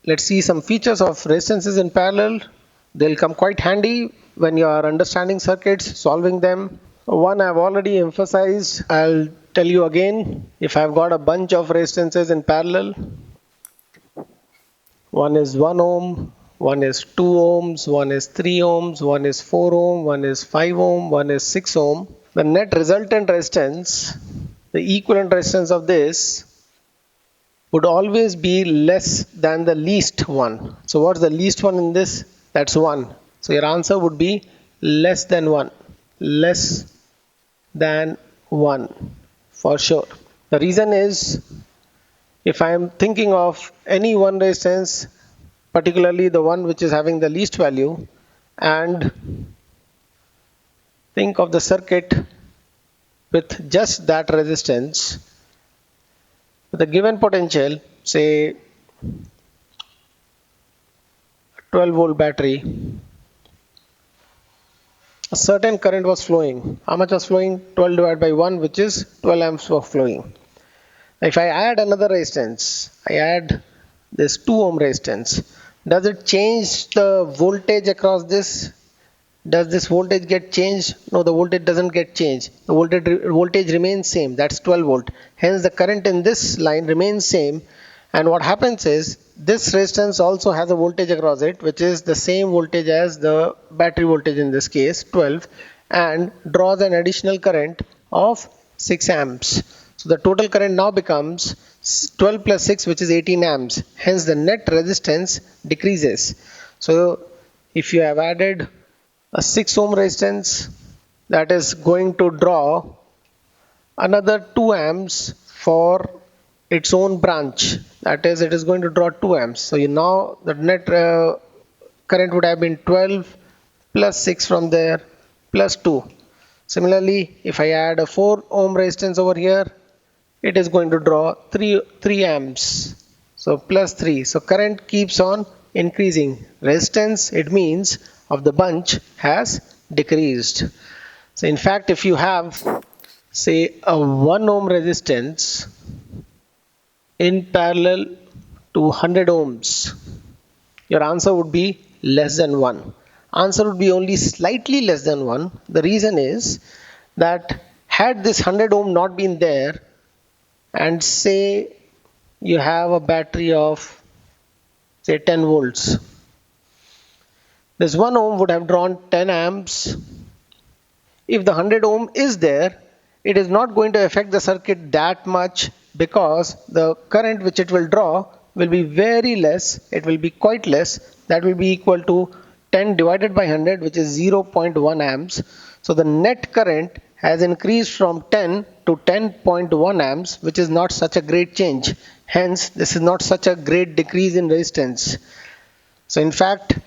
let's see some features of resistances in parallel. They'll come quite handy when you are understanding circuits, solving them. One I've already emphasized, I'll tell you again. If I've got a bunch of resistances in parallel, one is 1 ohm, one is 2 ohms, one is 3 ohms, one is 4 ohm, one is 5 ohm, one is 6 ohm. The net resultant resistance, the equivalent resistance of this, would always be less than the least one. So what's the least one in this? That's 1. So your answer would be less than 1. Less than 1 for sure. The reason is, if I am thinking of any one resistance, particularly the one which is having the least value, and think of the circuit with just that resistance, with a given potential, say 12 volt battery, a certain current was flowing. How much was flowing? 12 divided by 1, which is 12 amps was flowing. If I add another resistance, I add this 2 ohm resistance, does it change the voltage across this? Does this voltage get changed? No, the voltage doesn't get changed. The voltage remains same. That's 12 volt. Hence the current in this line remains same. And what happens is, this resistance also has a voltage across it, which is the same voltage as the battery voltage in this case, 12, and draws an additional current of 6 amps. So the total current now becomes 12 plus 6, which is 18 amps. Hence the net resistance decreases. So if you have added a 6 ohm resistance, that is going to draw another 2 amps for its own branch. That is, it is going to draw 2 amps. So you now the net current would have been 12 plus 6 from there plus 2. Similarly, if I add a 4 ohm resistance over here, it is going to draw 3 amps. So plus 3. So current keeps on increasing. Resistance, it means, of the bunch has decreased. So in fact, if you have, say, a 1 ohm resistance in parallel to 100 ohms, your answer would be less than 1. Answer would be only slightly less than 1. The reason is that had this 100 ohm not been there, and say you have a battery of, say, 10 volts, this 1 ohm would have drawn 10 amps. If the 100 ohm is there, it is not going to affect the circuit that much, because the current which it will draw will be very less. It will be quite less. That will be equal to 10 divided by 100, which is 0.1 amps. So the net current has increased from 10 to 10.1 amps, which is not such a great change. Hence, this is not such a great decrease in resistance. So in fact,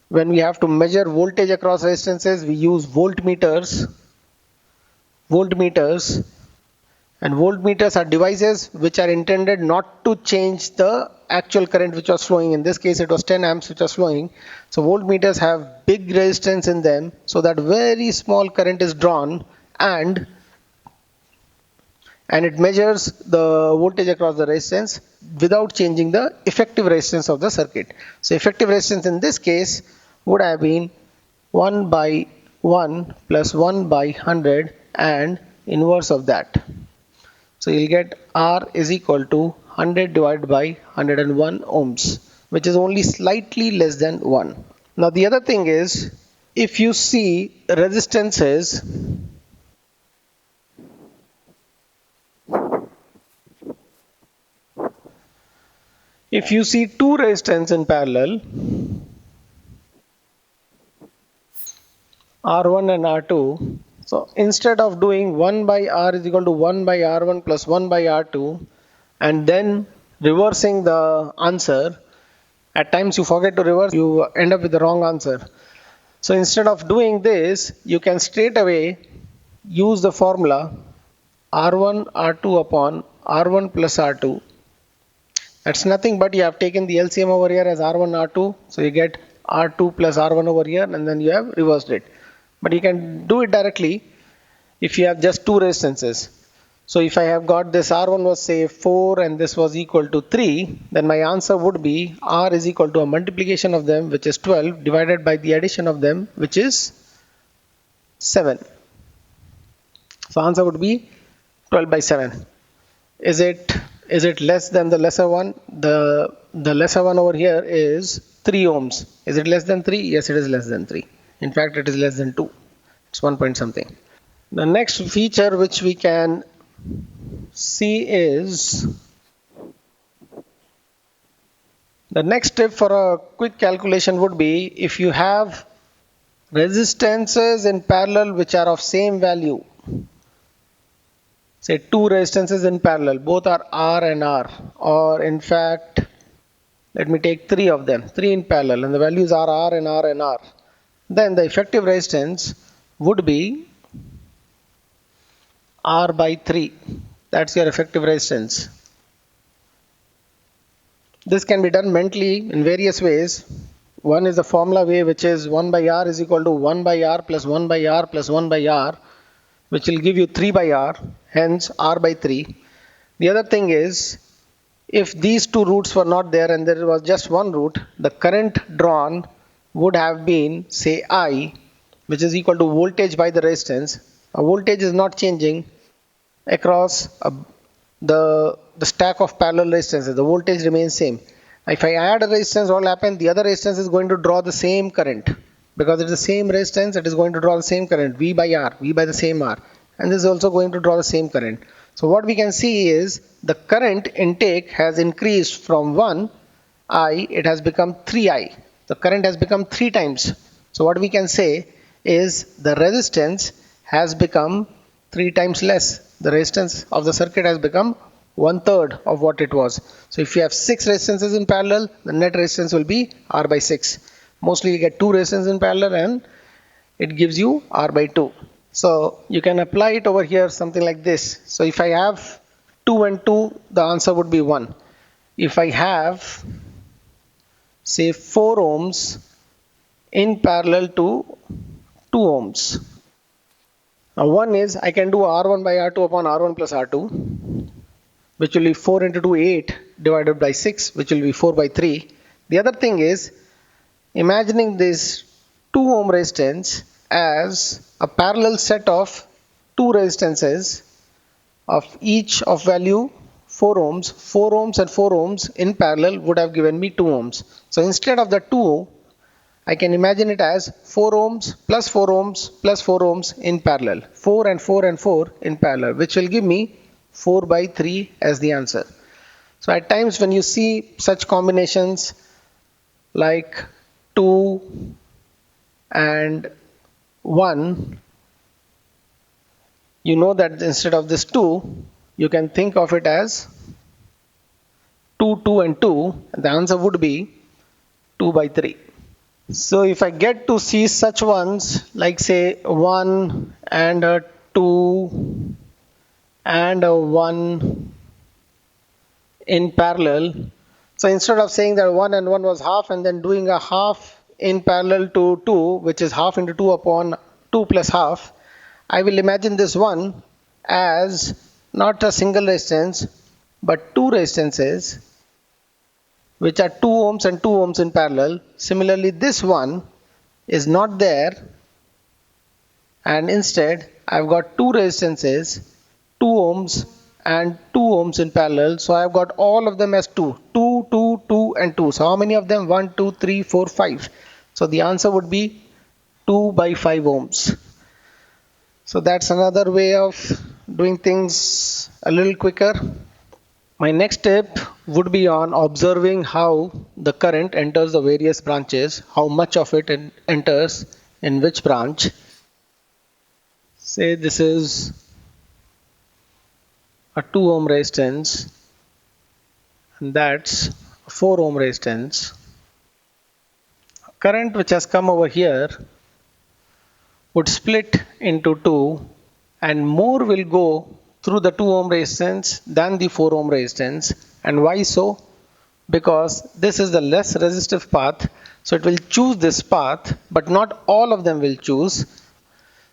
when we have to measure voltage across resistances, we use voltmeters. And voltmeters are devices which are intended not to change the actual current which was flowing. In this case, it was 10 amps which was flowing. So voltmeters have big resistance in them, so that very small current is drawn, and it measures the voltage across the resistance without changing the effective resistance of the circuit. So effective resistance in this case would have been 1 by 1 plus 1 by 100 and inverse of that. So you'll get R is equal to 100 divided by 101 ohms, which is only slightly less than 1. Now the other thing is, if you see resistances, if you see two resistance in parallel, R1 and R2, so instead of doing 1 by R is equal to 1 by R1 plus 1 by R2 and then reversing the answer, at times you forget to reverse, you end up with the wrong answer. So instead of doing this, you can straight away use the formula R1 R2 upon R1 plus R2. That's nothing but you have taken the LCM over here as R1 R2, so you get R2 plus R1 over here, and then you have reversed it. But you can do it directly if you have just two resistances. So if I have got this R1 was say 4 and this was equal to 3, then my answer would be R is equal to a multiplication of them, which is 12, divided by the addition of them, which is 7. So answer would be 12 by 7. Is it less than the lesser one? The lesser one over here is 3 ohms. Is it less than 3? Yes, it is less than 3. In fact, it is less than 2. It's 1 point something. The next feature which we can see is the next step for a quick calculation would be if you have resistances in parallel which are of same value. Say two resistances in parallel, both are R and R, or in fact, let me take three of them, three in parallel, and the values are R and R and R. Then the effective resistance would be R by 3. That's your effective resistance. This can be done mentally in various ways. One is the formula way, which is 1 by R is equal to 1 by R plus 1 by R plus 1 by R, which will give you 3 by R, hence R by 3. The other thing is, if these two roots were not there and there was just one root, the current drawn would have been, say, I, which is equal to voltage by the resistance. A voltage is not changing across the stack of parallel resistances. The voltage remains same. If I add a resistance, what will happen? The other resistance is going to draw the same current. Because it is the same resistance, it is going to draw the same current, V by R, V by the same R. And this is also going to draw the same current. So what we can see is the current intake has increased from 1 I, it has become 3I. The current has become 3 times. So what we can say is the resistance has become 3 times less. The resistance of the circuit has become 1/3 of what it was. So if you have 6 resistances in parallel, the net resistance will be R by 6. Mostly you get 2 resistances in parallel and it gives you R by 2. So you can apply it over here something like this. So if I have 2 and 2, the answer would be 1. If I have say 4 ohms in parallel to 2 ohms. Now one is I can do R1 by R2 upon R1 plus R2, which will be 4 into 2, 8 divided by 6, which will be 4 by 3. The other thing is imagining this 2 ohm resistance as a parallel set of two resistances of each of value 4 ohms. 4 ohms and 4 ohms in parallel would have given me 2 ohms. So instead of the 2, I can imagine it as 4 ohms plus 4 ohms plus 4 ohms in parallel. 4 and 4 and 4 in parallel, which will give me 4 by 3 as the answer. So at times when you see such combinations like 2 and 1, you know that instead of this 2, you can think of it as 2, 2 and 2, and the answer would be 2 by 3. So if I get to see such ones like say 1 and a 2 and a 1 in parallel, so instead of saying that 1 and 1 was half and then doing a half in parallel to 2, which is half into 2 upon 2 plus half, I will imagine this one as not a single resistance but two resistances which are 2 ohms and 2 ohms in parallel. Similarly, this one is not there and instead I've got two resistances, 2 ohms and 2 ohms in parallel. So I've got all of them as 2, 2, 2, 2 and 2. So how many of them? 1, 2, 3, 4, 5. So the answer would be 2 by 5 ohms. So that's another way of doing things a little quicker. My next step would be on observing how the current enters the various branches, how much of it enters in which branch. Say this is a 2 ohm resistance and that's a 4 ohm resistance. Current which has come over here would split into 2 and more will go through the 2 ohm resistance than the 4 ohm resistance. And why so? Because this is the less resistive path, so it will choose this path, but not all of them will choose.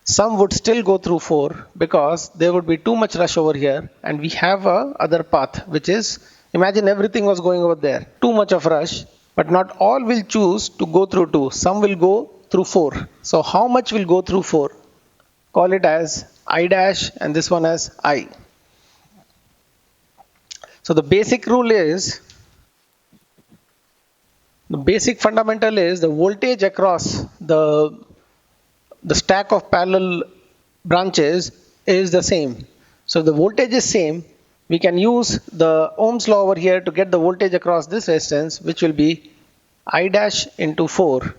some would still go through 4 because there would be too much rush over here, and we have a other path, which is, imagine everything was going over there, too much of rush, but not all will choose to go through 2. Some will go through 4. So how much will go through 4? Call it as I dash and this one as I. So the basic fundamental is the voltage across the stack of parallel branches is the same. So the voltage is same. We can use the Ohm's law over here to get the voltage across this resistance, which will be I dash into 4,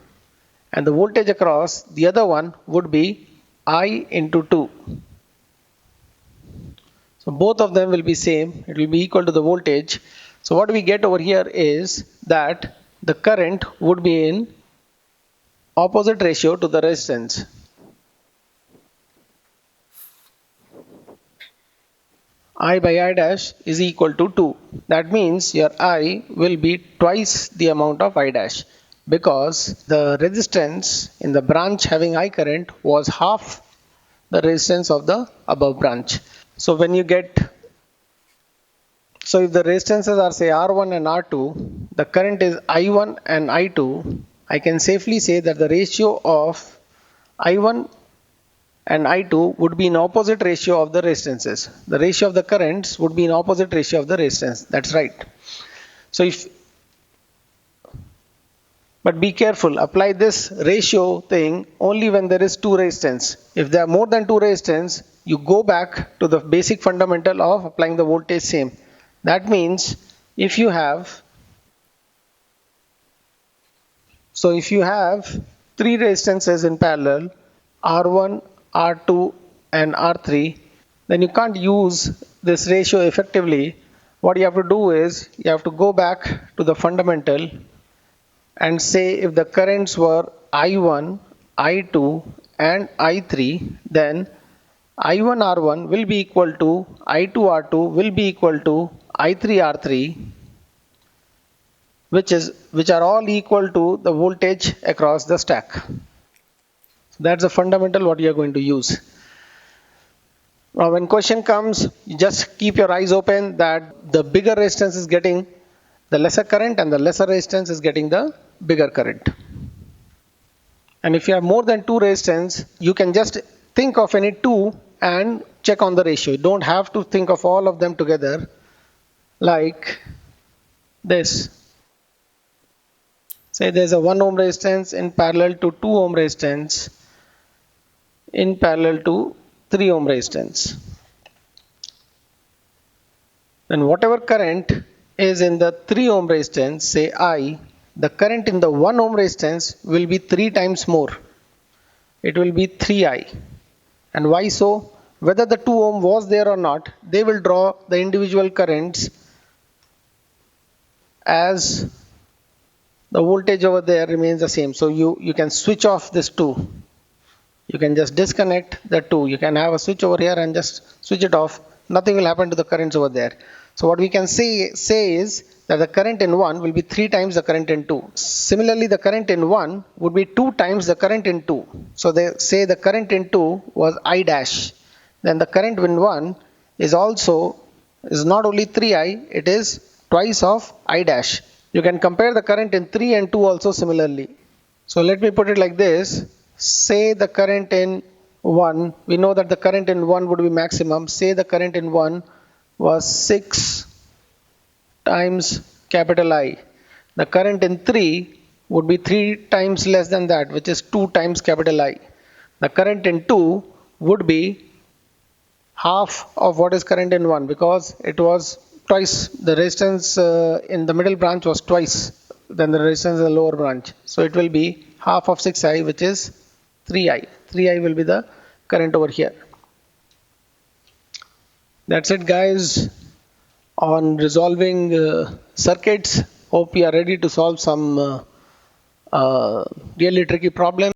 and the voltage across the other one would be I into 2. So both of them will be same. It will be equal to the voltage. So what we get over here is that the current would be in opposite ratio to the resistance. I by I dash is equal to 2. That means your I will be twice the amount of I dash, because the resistance in the branch having I current was half the resistance of the above branch. So when you get, so if the resistances are say R1 and R2, the current is I1 and I2, I can safely say that the ratio of I1 and I2 would be in opposite ratio of the resistances. The ratio of the currents would be in opposite ratio of the resistance. That's right. So but be careful, apply this ratio thing only when there is 2 resistance. If there are more than 2 resistance, you go back to the basic fundamental of applying the voltage same. That means if you have, so if you have 3 resistances in parallel, R1, R2 and R3, then you can't use this ratio effectively. What you have to do is you have to go back to the fundamental and say if the currents were I1, I2 and I3, then I1 R1 will be equal to I2 R2 will be equal to I3 R3, which are all equal to the voltage across the stack. So that's the fundamental what you are going to use. Now when question comes, you just keep your eyes open that the bigger resistance is getting the lesser current and the lesser resistance is getting the bigger current. And if you have more than 2 resistance, you can just think of any 2 and check on the ratio. You don't have to think of all of them together like this. Say there's a 1 ohm resistance in parallel to 2 ohm resistance in parallel to 3 ohm resistance. Then whatever current is in the 3 ohm resistance, say I, the current in the 1 ohm resistance will be 3 times more. It will be 3I. And why so? Whether the 2 ohm was there or not, they will draw the individual currents as the voltage over there remains the same. So you can switch off this 2. You can just disconnect the 2. You can have a switch over here and just switch it off. Nothing will happen to the currents over there. So what we can say is that the current in 1 will be 3 times the current in 2. Similarly, the current in 1 would be 2 times the current in 2. So they say the current in 2 was I dash. Then the current in 1 is not only 3I, it is twice of I dash. You can compare the current in 3 and 2 also similarly. So let me put it like this. Say the current in 1, we know that the current in 1 would be maximum. Say the current in 1 was 6 times capital I. The current in 3 would be 3 times less than that, which is 2 times capital I. The current in 2 would be half of what is current in 1, because it was twice. The resistance in the middle branch was twice than the resistance in the lower branch. So it will be half of 6I, which is 3I. 3I will be the current over here. That's it, guys, on resolving circuits. Hope you are ready to solve some really tricky problems.